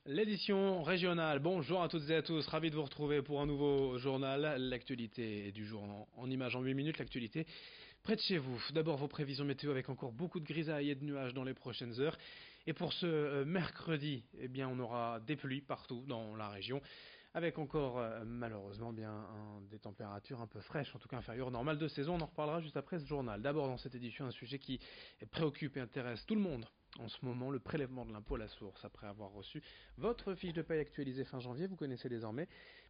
L'édition régionale. Bonjour à toutes et à tous, ravi de vous retrouver pour un nouveau journal. L'actualité du jour en images en 8 minutes, l'actualité près de chez vous. D'abord vos prévisions météo avec encore beaucoup de grisailles et de nuages dans les prochaines heures. Et pour ce mercredi, eh bien, on aura des pluies partout dans la région, avec encore malheureusement des températures un peu fraîches, en tout cas inférieures au normal de saison. On en reparlera juste après ce journal. D'abord dans cette édition, un sujet qui préoccupe et intéresse tout le monde. En ce moment, le prélèvement de l'impôt à la source, après avoir reçu votre fiche de paye actualisée fin janvier, vous connaissez désormais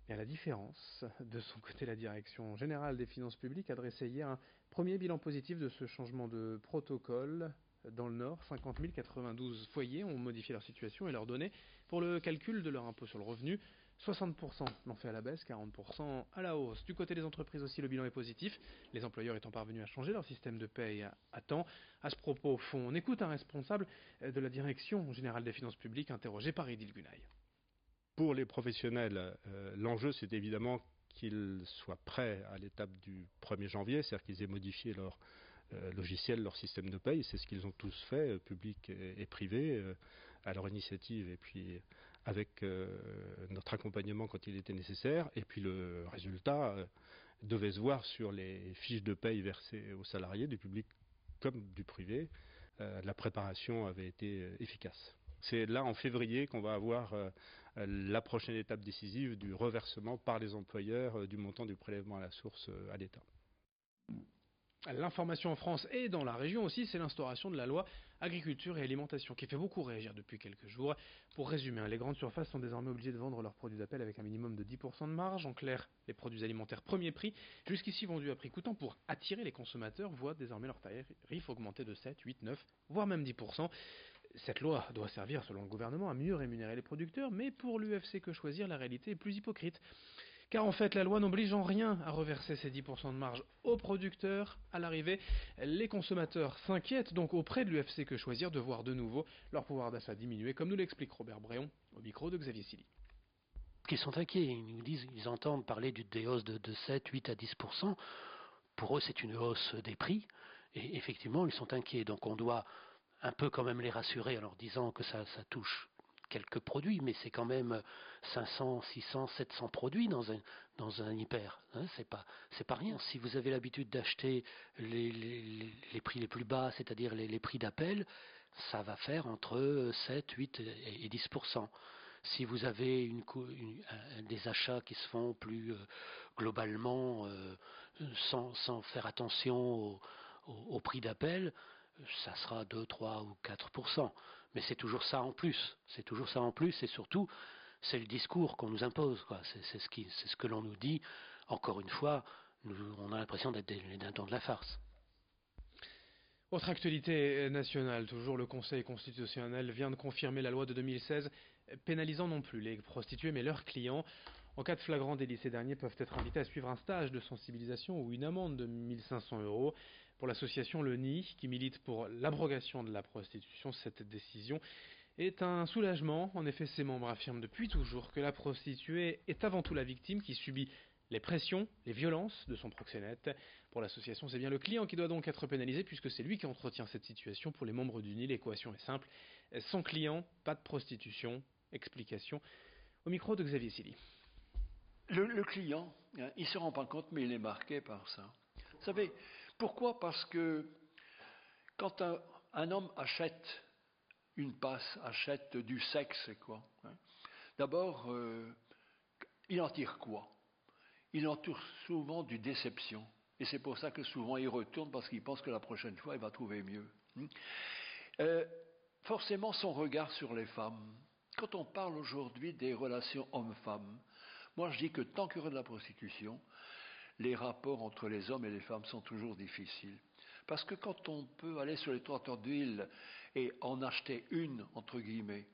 bien la différence. De son côté, la Direction générale des finances publiques a dressé hier un premier bilan positif de ce changement de protocole. Dans le Nord, 50 092 foyers ont modifié leur situation et leurs données pour le calcul de leur impôt sur le revenu. 60% l'ont fait à la baisse, 40% à la hausse. Du côté des entreprises aussi, le bilan est positif, les employeurs étant parvenus à changer leur système de paye à temps. À ce propos, on écoute un responsable de la Direction générale des finances publiques interrogé par Edil Gunaï. Pour les professionnels, l'enjeu c'est évidemment qu'ils soient prêts à l'étape du 1er janvier, c'est-à-dire qu'ils aient modifié leur logiciel, leur système de paye. C'est ce qu'ils ont tous fait, public et privé, à leur initiative et puis avec notre accompagnement quand il était nécessaire. Et puis le résultat devait se voir sur les fiches de paye versées aux salariés, du public comme du privé. La préparation avait été efficace. C'est là en février qu'on va avoir la prochaine étape décisive du reversement par les employeurs du montant du prélèvement à la source à l'État. L'information en France et dans la région aussi, c'est l'instauration de la loi agriculture et alimentation qui fait beaucoup réagir depuis quelques jours. Pour résumer, les grandes surfaces sont désormais obligées de vendre leurs produits d'appel avec un minimum de 10% de marge. En clair, les produits alimentaires premier prix, jusqu'ici vendus à prix coûtant pour attirer les consommateurs, voient désormais leur tarif augmenter de 7, 8, 9, voire même 10%. Cette loi doit servir, selon le gouvernement, à mieux rémunérer les producteurs, mais pour l'UFC Que Choisir, la réalité est plus hypocrite. Car en fait, la loi n'oblige en rien à reverser ces 10% de marge aux producteurs. À l'arrivée, les consommateurs s'inquiètent donc auprès de l'UFC Que Choisir de voir de nouveau leur pouvoir d'achat diminuer, comme nous l'explique Robert Bréon au micro de Xavier Silly. Ils sont inquiets, ils nous disent, ils entendent parler des hausses de 7, 8 à 10%. Pour eux, c'est une hausse des prix. Et effectivement, ils sont inquiets. Donc on doit un peu quand même les rassurer en leur disant que ça touche quelques produits, mais c'est quand même 500, 600, 700 produits dans un hyper. Hein, c'est pas rien. Si vous avez l'habitude d'acheter les prix les plus bas, c'est-à-dire les prix d'appel, ça va faire entre 7, 8 et 10%. Si vous avez des achats qui se font plus globalement sans faire attention au prix d'appel, ça sera 2, 3 ou 4%. Mais c'est toujours ça en plus. C'est toujours ça en plus et surtout, c'est le discours qu'on nous impose, quoi. C'est ce que l'on nous dit. Encore une fois, on a l'impression d'être les dindons de la farce. Autre actualité nationale, toujours le Conseil constitutionnel vient de confirmer la loi de 2016 pénalisant non plus les prostituées mais leurs clients. En cas de flagrant délit, ces derniers peuvent être invités à suivre un stage de sensibilisation ou une amende de 1 500 €. Pour l'association Le Nid, qui milite pour l'abrogation de la prostitution, cette décision est un soulagement. En effet, ses membres affirment depuis toujours que la prostituée est avant tout la victime qui subit les pressions, les violences de son proxénète. Pour l'association, c'est bien le client qui doit donc être pénalisé puisque c'est lui qui entretient cette situation. Pour les membres du Nid, l'équation est simple. Sans client, pas de prostitution. Explication au micro de Xavier Silly. Le client, il ne se rend pas compte, mais il est marqué par ça. Vous savez, pourquoi? Parce que quand un homme achète une passe, achète du sexe, quoi, d'abord, il en tire quoi? Il en tire souvent du déception. Et c'est pour ça que souvent il retourne parce qu'il pense que la prochaine fois il va trouver mieux. Forcément son regard sur les femmes. Quand on parle aujourd'hui des relations hommes-femmes, moi je dis que tant qu'il y aura de la prostitution, les rapports entre les hommes et les femmes sont toujours difficiles. Parce que quand on peut aller sur les trottoirs d'huile et en acheter une, entre guillemets,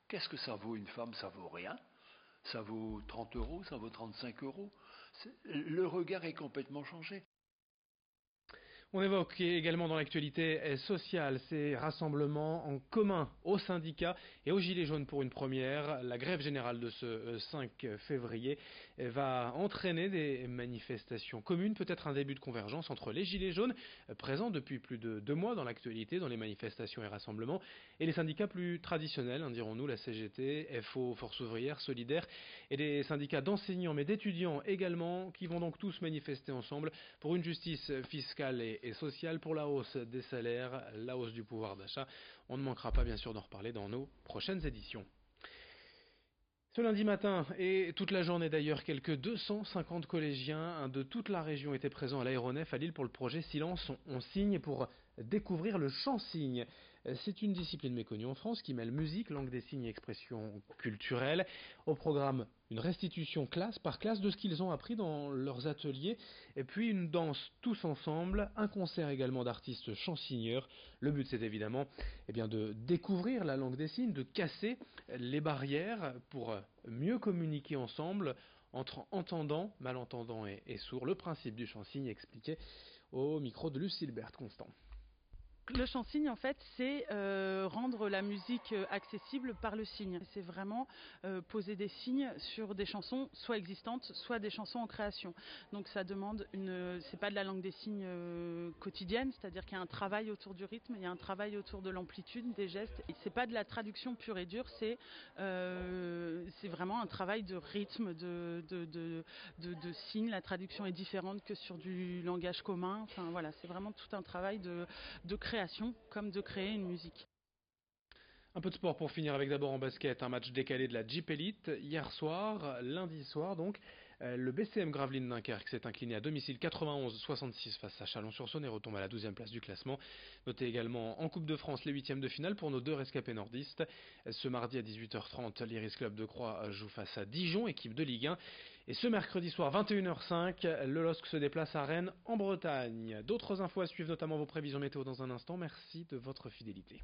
qu'est-ce que ça vaut une femme? Ça vaut rien. Ça vaut 30 €, ça vaut 35 €. Le regard est complètement changé. On évoque également dans l'actualité sociale ces rassemblements en commun aux syndicats et aux Gilets jaunes pour une première. La grève générale de ce 5 février va entraîner des manifestations communes, peut-être un début de convergence entre les Gilets jaunes, présents depuis plus de 2 mois dans l'actualité, dans les manifestations et rassemblements, et les syndicats plus traditionnels, dirons-nous, la CGT, FO, Force ouvrière, Solidaire, et des syndicats d'enseignants mais d'étudiants également, qui vont donc tous manifester ensemble pour une justice fiscale et sociale, pour la hausse des salaires, la hausse du pouvoir d'achat. On ne manquera pas bien sûr d'en reparler dans nos prochaines éditions. Ce lundi matin et toute la journée d'ailleurs, quelques 250 collégiens de toute la région étaient présents à l'aéronef à Lille pour le projet Silence on signe, pour découvrir le chant-signe. C'est une discipline méconnue en France qui mêle musique, langue des signes et expression culturelle. Au programme, une restitution classe par classe de ce qu'ils ont appris dans leurs ateliers, et puis une danse tous ensemble, un concert également d'artistes chansigneurs. Le but, c'est évidemment de découvrir la langue des signes, de casser les barrières pour mieux communiquer ensemble entre entendants, malentendants et sourds. Le principe du chant-signe expliqué au micro de Lucille Berthe-Constant. Le chant-signe, en fait, c'est rendre la musique accessible par le signe. C'est vraiment poser des signes sur des chansons, soit existantes, soit des chansons en création. Donc ça demande c'est pas de la langue des signes quotidienne, c'est-à-dire qu'il y a un travail autour du rythme, il y a un travail autour de l'amplitude, des gestes. Et c'est pas de la traduction pure et dure, c'est vraiment un travail de rythme, de signes. La traduction est différente que sur du langage commun. Enfin voilà, c'est vraiment tout un travail de création, comme de créer une musique. Un peu de sport pour finir, avec d'abord en basket un match décalé de la Jeep Elite hier soir, lundi soir donc. Le BCM Gravelines Dunkerque s'est incliné à domicile 91-66 face à Chalon-sur-Saône et retombe à la 12e place du classement. Notez également en Coupe de France les 8e de finale pour nos 2 rescapés nordistes. Ce mardi à 18h30, l'Iris Club de Croix joue face à Dijon, équipe de Ligue 1. Et ce mercredi soir, 21h05, le LOSC se déplace à Rennes en Bretagne. D'autres infos à suivre, notamment vos prévisions météo dans un instant. Merci de votre fidélité.